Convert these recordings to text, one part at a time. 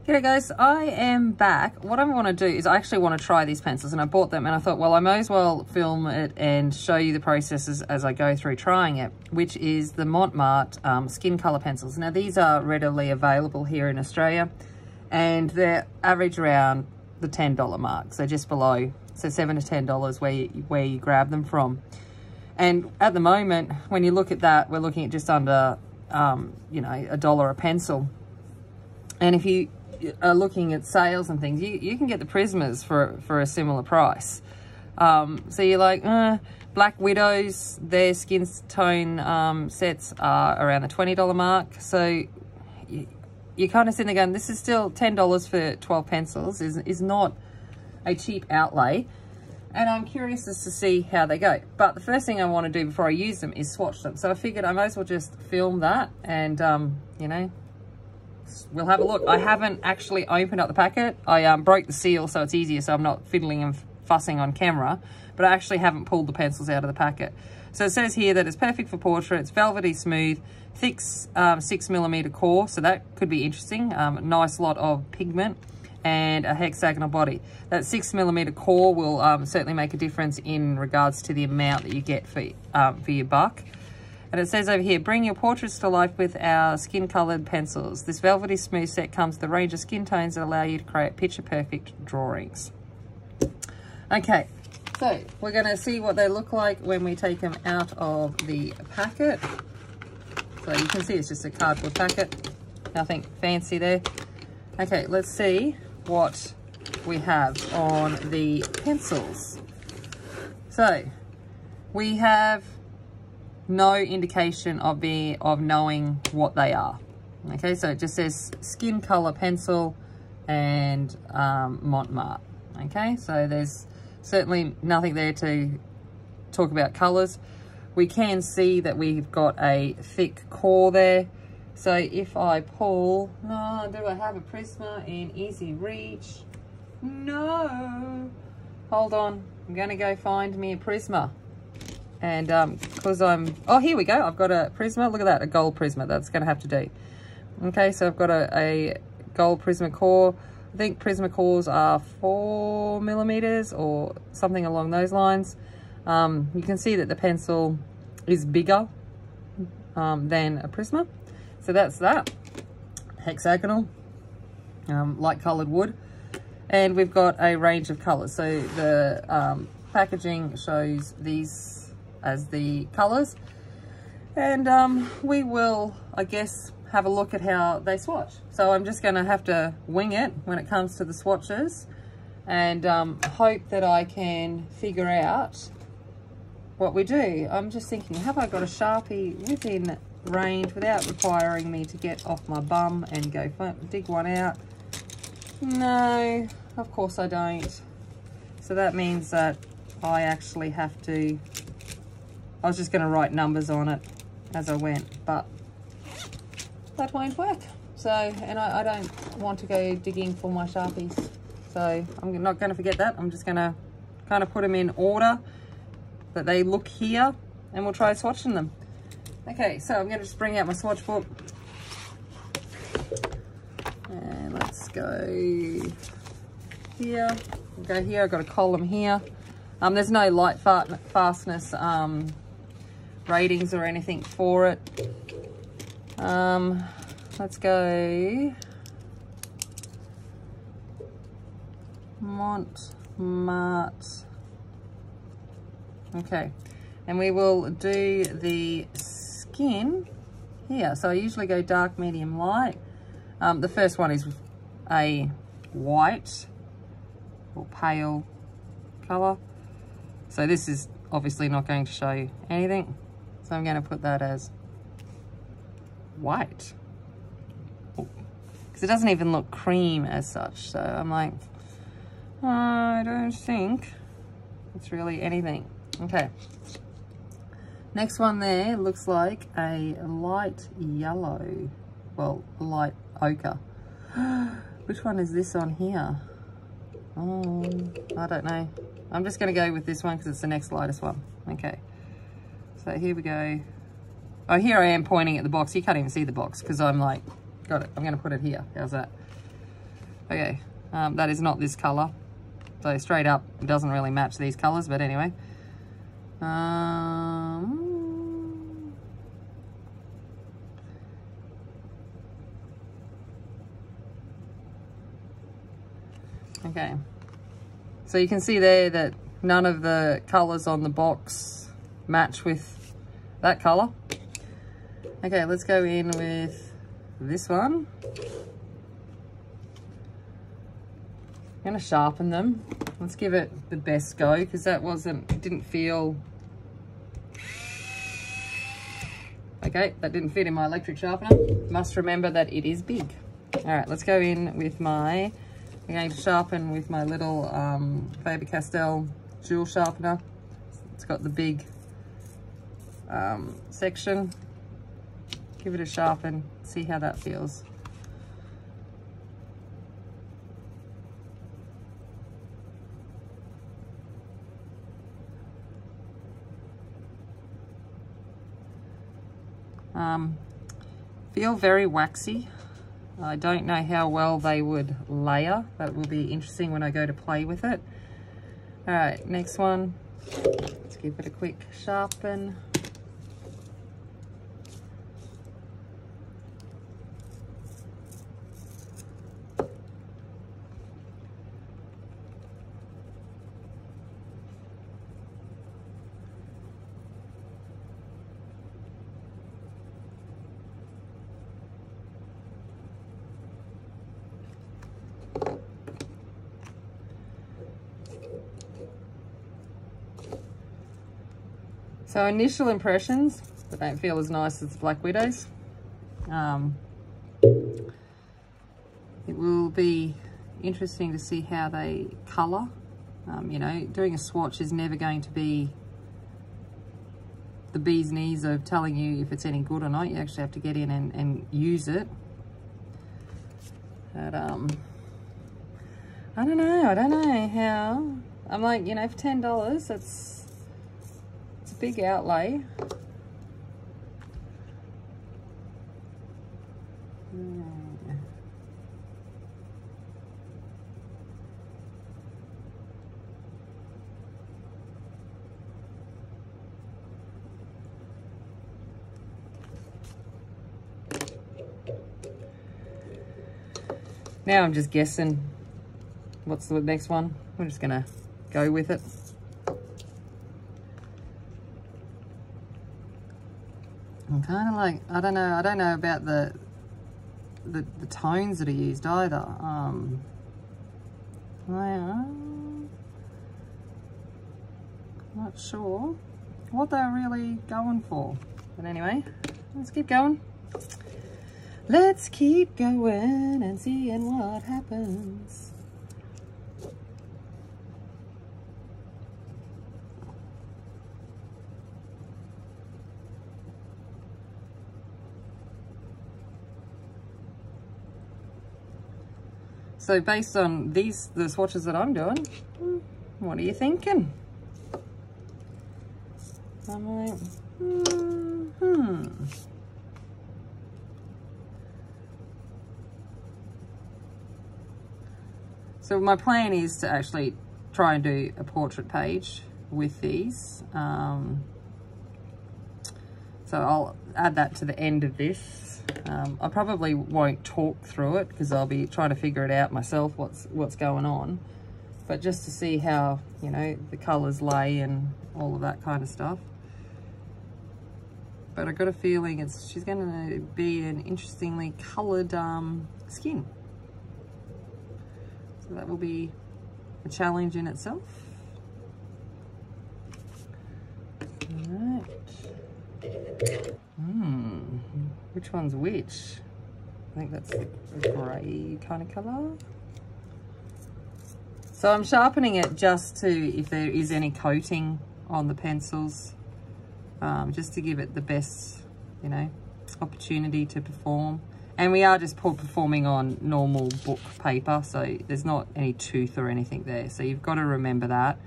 G'day guys, I am back. What I want to do is I actually want to try these pencils, and I bought them and I thought, well, I may as well film it and show you the processes as I go through trying it, which is the Mont Marte skin colour pencils. Now these are readily available here in Australia and they're average around the $10 mark, so just below, so $7 to $10 where you grab them from. And at the moment, when you look at that, we're looking at just under you know, $1 a pencil. And if you are looking at sales and things, you can get the Prismas for a similar price. So you're like, Black Widows, their skin tone sets are around the $20 mark. So you kind of sitting there going, this is still $10 for 12 pencils, is not a cheap outlay. And I'm curious as to see how they go. But the first thing I want to do before I use them is swatch them. So I figured I might as well just film that and, you know, we'll have a look. I haven't actually opened up the packet. I broke the seal so it's easier, so I'm not fiddling and fussing on camera, but I actually haven't pulled the pencils out of the packet. So it says here that it's perfect for portraits, velvety smooth, thick 6mm core, so that could be interesting. Nice lot of pigment and a hexagonal body. That 6mm core will certainly make a difference in regards to the amount that you get for your buck. And it says over here, bring your portraits to life with our skin-coloured pencils. This velvety smooth set comes with a range of skin tones that allow you to create picture-perfect drawings. Okay, so we're going to see what they look like when we take them out of the packet. So you can see it's just a cardboard packet. Nothing fancy there. Okay, let's see what we have on the pencils. So we have no indication of knowing what they are. Okay, so it just says skin color pencil and Mont Marte. Okay, so there's certainly nothing there to talk about colors. We can see that we've got a thick core there. So if I pull, do I have a Prisma in easy reach? No. Hold on, I'm gonna go find me a Prisma. And because oh, here we go. I've got a Prisma. Look at that, a gold Prisma. That's going to have to do. Okay, so I've got a gold Prisma core. I think Prisma cores are 4mm or something along those lines. You can see that the pencil is bigger than a Prisma. So that's that. Hexagonal, light coloured wood. And we've got a range of colours. So the packaging shows these as the colors, and we will, I guess, have a look at how they swatch. So I'm just going to have to wing it when it comes to the swatches, and hope that I can figure out what we do. I'm just thinking, have I got a Sharpie within range without requiring me to get off my bum and go dig one out? No, of course I don't. So that means that I actually have to, I was just going to write numbers on it as I went, but that won't work. So, and I don't want to go digging for my Sharpies. So I'm not going to forget that. I'm just going to kind of put them in order that they look here, and we'll try swatching them. Okay, so I'm going to just bring out my swatch book. And let's go here. We'll go here. I've got a column here. There's no light fastness ratings or anything for it. Let's go Mont Marte. Okay, and we will do the skin here. So I usually go dark, medium, light. The first one is a white or pale color. So this is obviously not going to show you anything. So I'm going to put that as white. Because it doesn't even look cream as such. So I'm like, I don't think it's really anything. Okay. Next one there looks like a light yellow. Well, light ochre. Which one is this on here? Oh, I don't know. I'm just going to go with this one because it's the next lightest one. Okay. So here we go. Oh, here I am pointing at the box. You can't even see the box because I'm like, got it. I'm going to put it here. How's that? Okay, that is not this color. So straight up, it doesn't really match these colors, but anyway. Okay, so you can see there that none of the colors on the box match with that color. Okay, let's go in with this one. I'm gonna sharpen them. Let's give it the best go, because that didn't feel, okay, that didn't fit in my electric sharpener. Must remember that it is big. All right, let's go in with I'm going to sharpen with my little Faber-Castell jewel sharpener. It's got the big section. Give it a sharpen, see how that feels. Feel very waxy. I don't know how well they would layer. That will be interesting when I go to play with it. All right, next one. Let's give it a quick sharpen. So initial impressions, they don't feel as nice as the Black Widows. It will be interesting to see how they colour. You know, doing a swatch is never going to be the bee's knees of telling you if it's any good or not. You actually have to get in and use it. But I don't know how. I'm like, you know, for $10, it's a big outlay. Now I'm just guessing what's the next one. We're just gonna go with it. I'm kind of like, I don't know about the tones that are used either. I'm not sure what they're really going for. But anyway, let's keep going. Let's keep going and seeing what happens. So based on the swatches that I'm doing, what are you thinking? I'm like, So my plan is to actually try and do a portrait page with these. So I'll add that to the end of this. I probably won't talk through it because I'll be trying to figure it out myself, what's going on. But just to see how, you know, the colours lay and all of that kind of stuff. But I got a feeling she's going to be an interestingly coloured skin. So that will be a challenge in itself. All right. Which one's which? I think that's the grey kind of colour. So I'm sharpening it just to, if there is any coating on the pencils, just to give it the best, you know, opportunity to perform. And we are just performing on normal book paper, so there's not any tooth or anything there. So you've got to remember that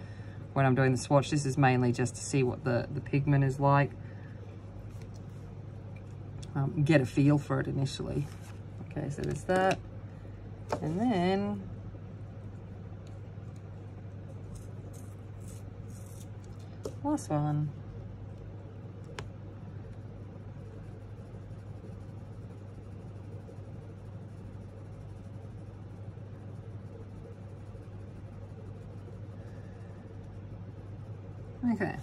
when I'm doing the swatch. This is mainly just to see what the pigment is like. Get a feel for it initially. Okay, so there's that. And then last one. Okay,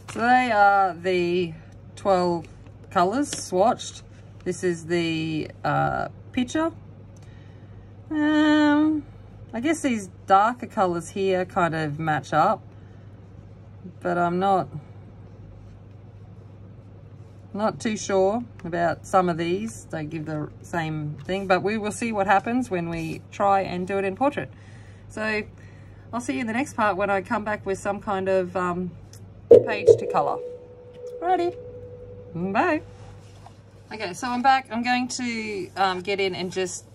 so they are the 12 colours swatched. This is the picture. I guess these darker colours here kind of match up, but I'm not too sure about some of these. They give the same thing, but we will see what happens when we try and do it in portrait. So I'll see you in the next part when I come back with some kind of page to colour. Righty, bye. Okay, so I'm back. I'm going to get in and just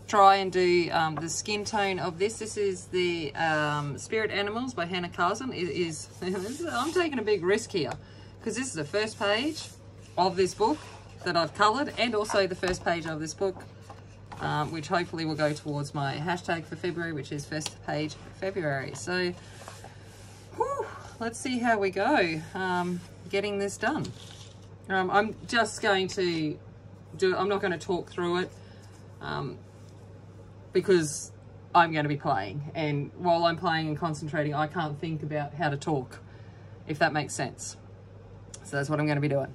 try and do the skin tone of this. This is the Spirit Animals by Hannah Carson. It is, I'm taking a big risk here because this is the first page of this book that I've coloured, and also the first page of this book, which hopefully will go towards my hashtag for February, which is first page February. So whew, let's see how we go getting this done. I'm just going to do, I'm not going to talk through it because I'm going to be playing, and while I'm playing and concentrating, I can't think about how to talk, if that makes sense. So that's what I'm going to be doing.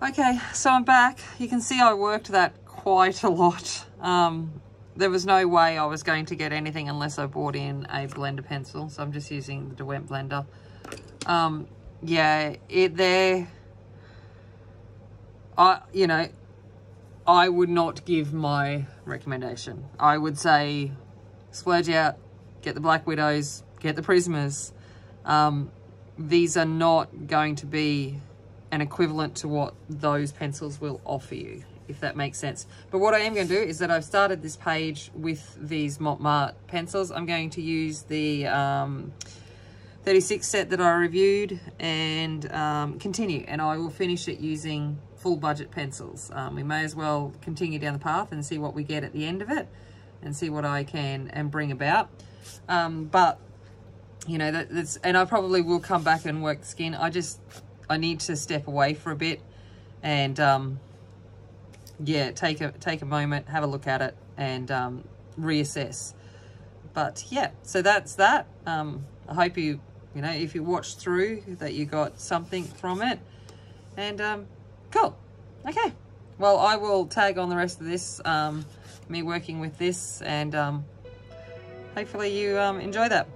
Okay, so I'm back. You can see I worked that quite a lot. There was no way I was going to get anything unless I bought in a blender pencil, so I'm just using the Derwent blender. Yeah, I would not give my recommendation. I would say splurge out, get the Black Widows, get the Prismas. These are not going to be an equivalent to what those pencils will offer you, if that makes sense. But what I am going to do is that I've started this page with these Mont Marte pencils. I'm going to use the 36 set that I reviewed and continue, and I will finish it using full budget pencils. We may as well continue down the path and see what we get at the end of it and see what I can and bring about. But you know, that's, and I probably will come back and work the skin. I need to step away for a bit and yeah, take a moment, have a look at it, and reassess. But yeah, so that's that. I hope you know, if you watched through, that you got something from it. And cool. Okay. Well, I will tag on the rest of this, me working with this, and hopefully you enjoy that.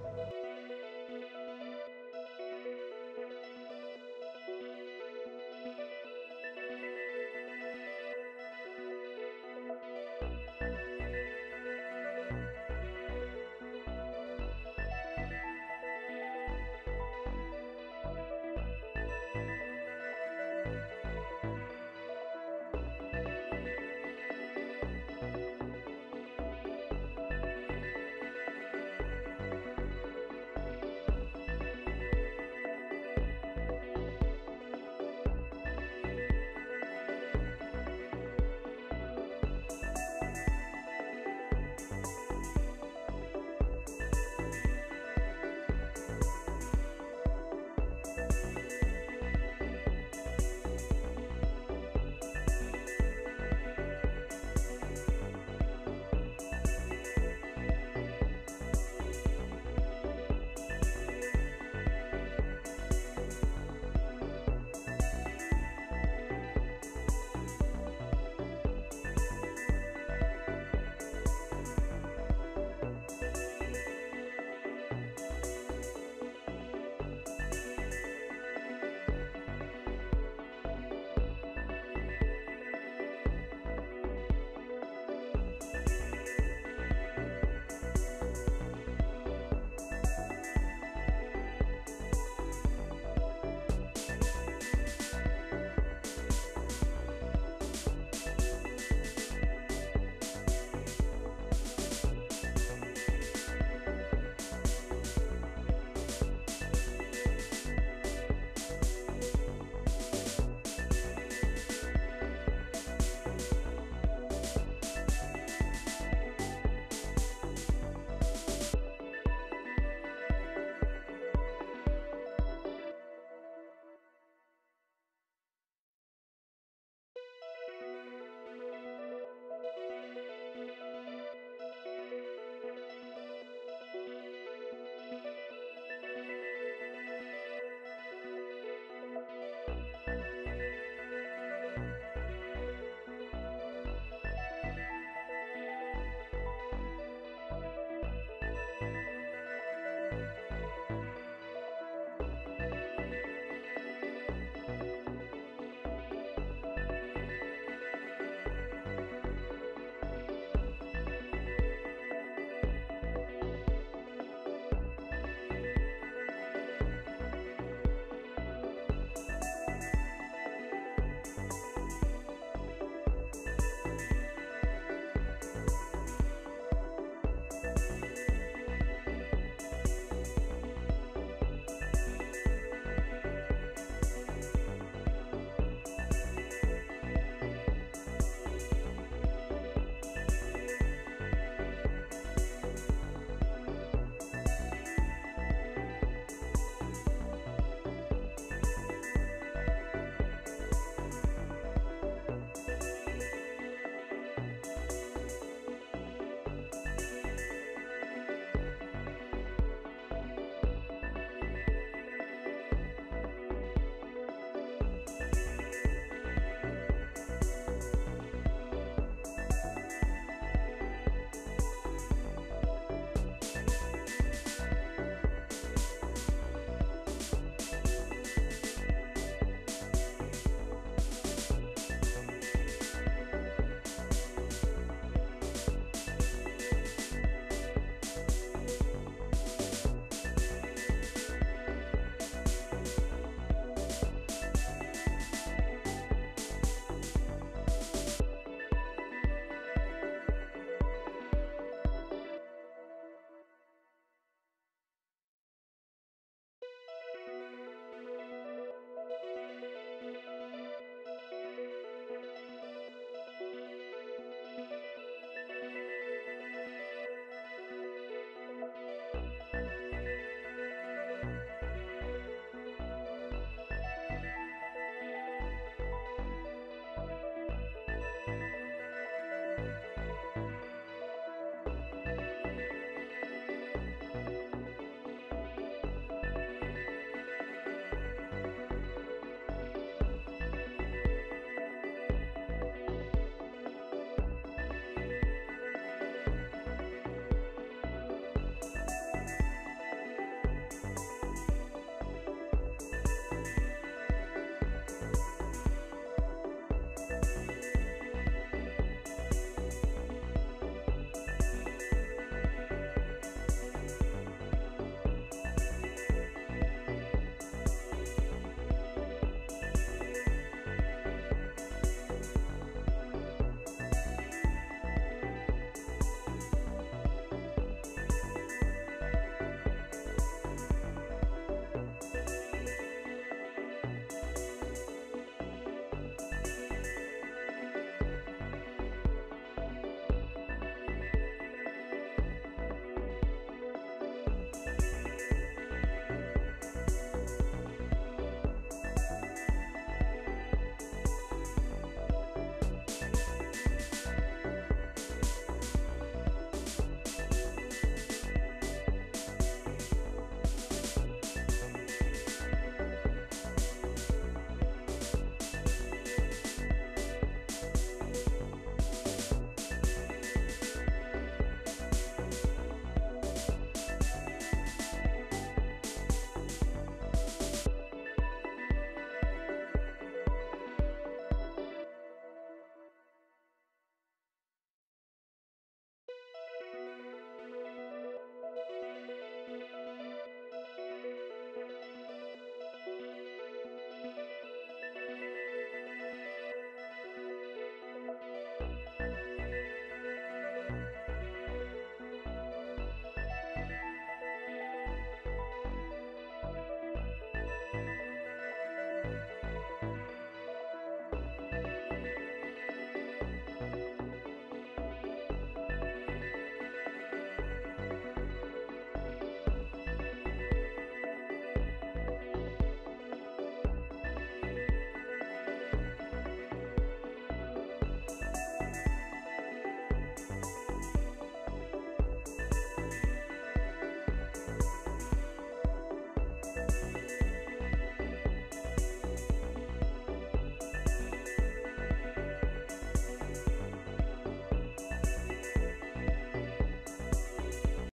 bye.